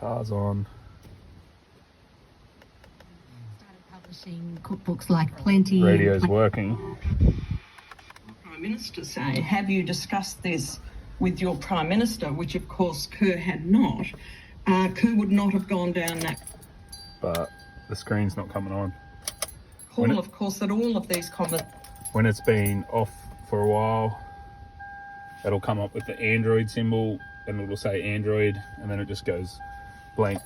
Car's on. Started publishing cookbooks like Plenty. Radio's working. Prime Minister say, have you discussed this with your Prime Minister, which of course Kerr had not. Kerr would not have gone down that. But the screen's not coming on. Call, of course, that all of these comments. When it's been off for a while, it'll come up with the Android symbol and it'll say Android, and then it just goes blank.